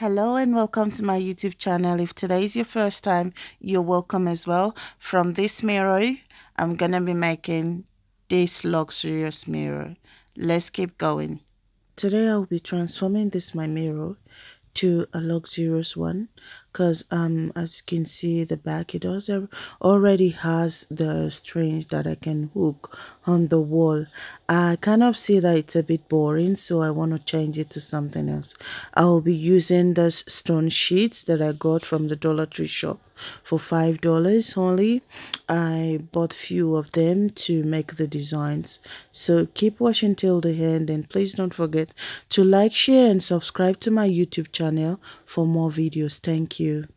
Hello and welcome to my YouTube channel. If today is your first time, you're welcome as well. From this mirror, I'm gonna be making this luxurious mirror. Let's keep going. Today I'll be transforming this my mirror to a luxurious one because as you can see the back it also already has the strings that I can hook on the wall. I kind of see that it's a bit boring, so I want to change it to something else. I'll be using this stone sheets that I got from the Dollar Tree shop for $5 only. I bought few of them to make the designs, so keep watching till the end, and please don't forget to like, share and subscribe to my YouTube channel for more videos. Thank you.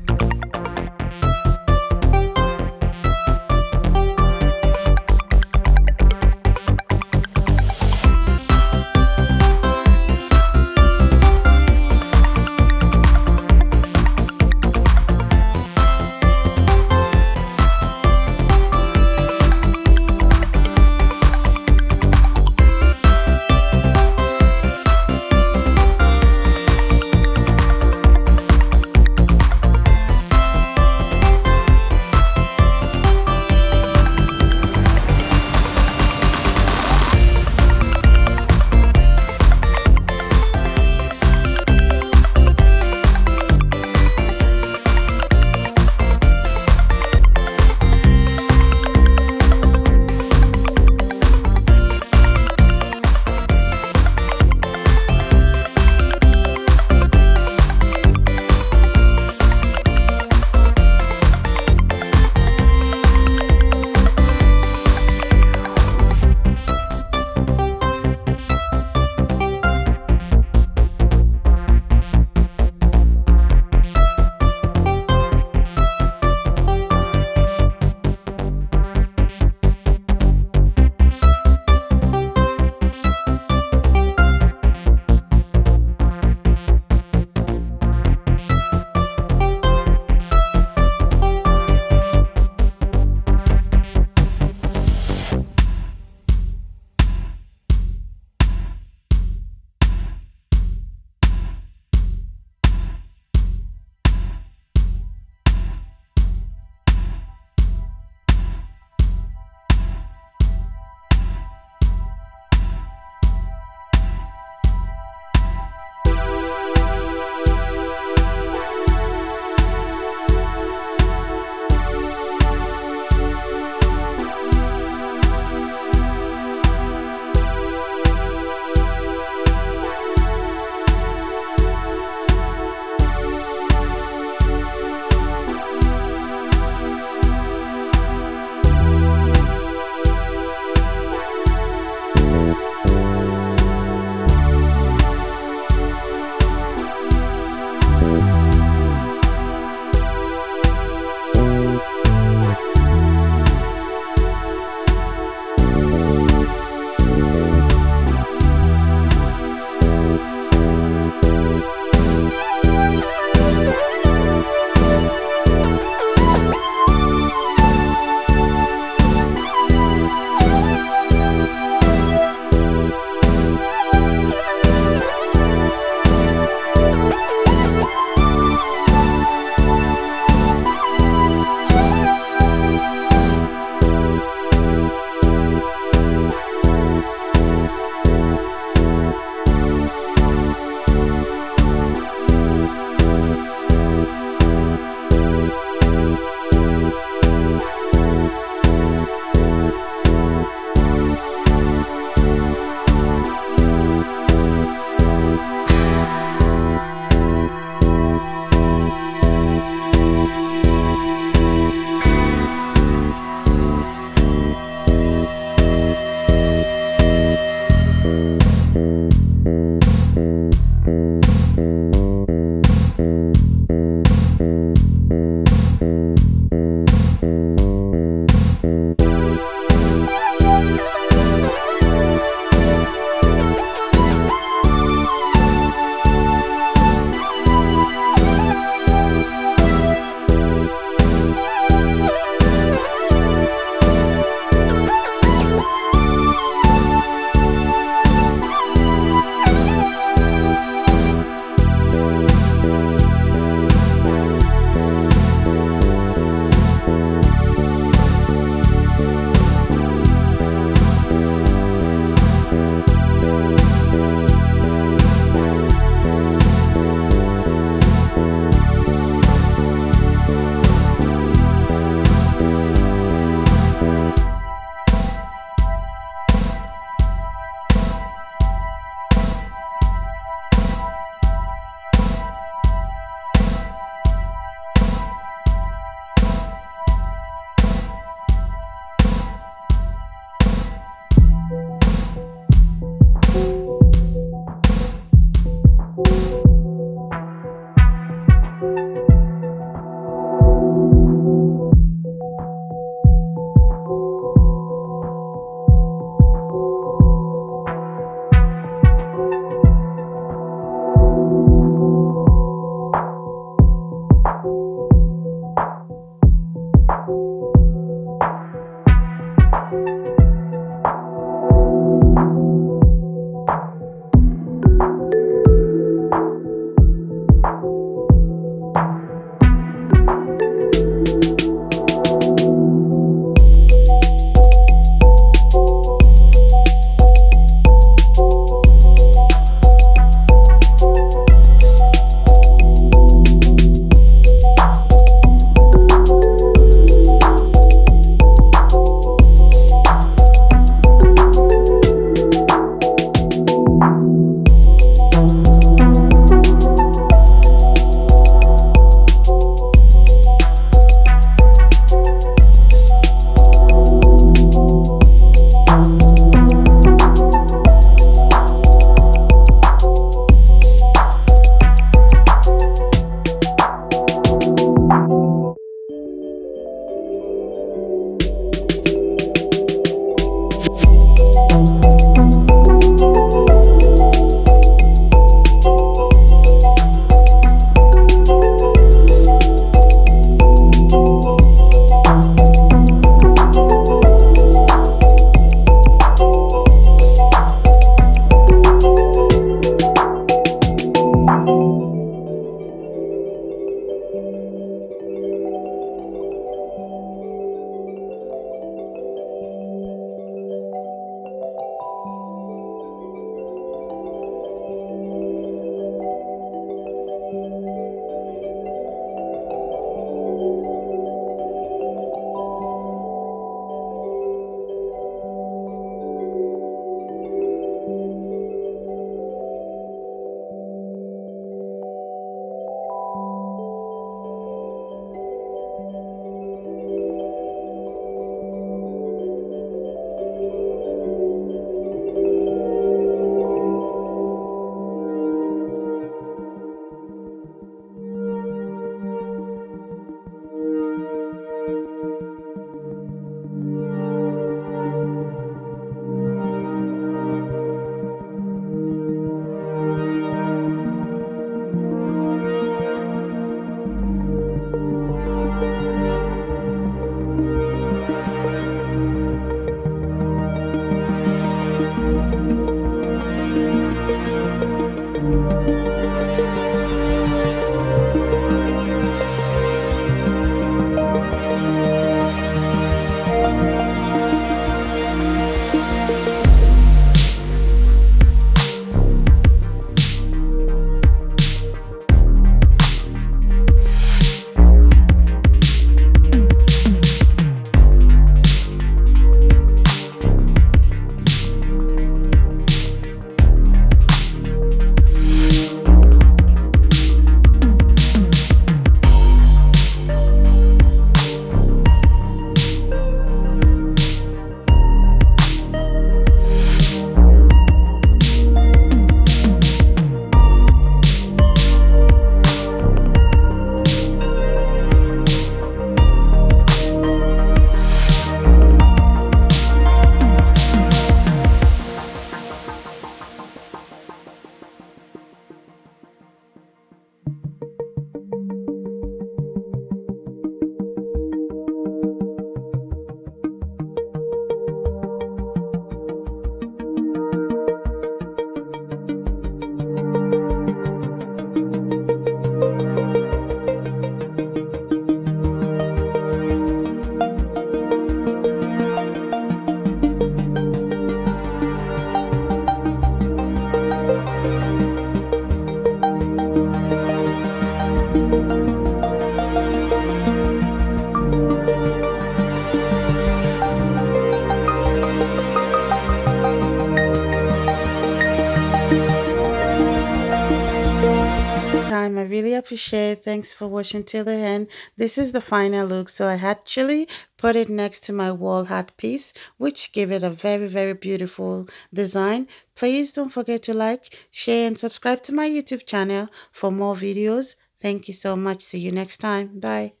time. I really appreciate it. Thanks for watching till the end. This is the final look. So I actually put it next to my wall hat piece, which gave it a very, very beautiful design. Please don't forget to like, share, and subscribe to my YouTube channel for more videos. Thank you so much. See you next time. Bye.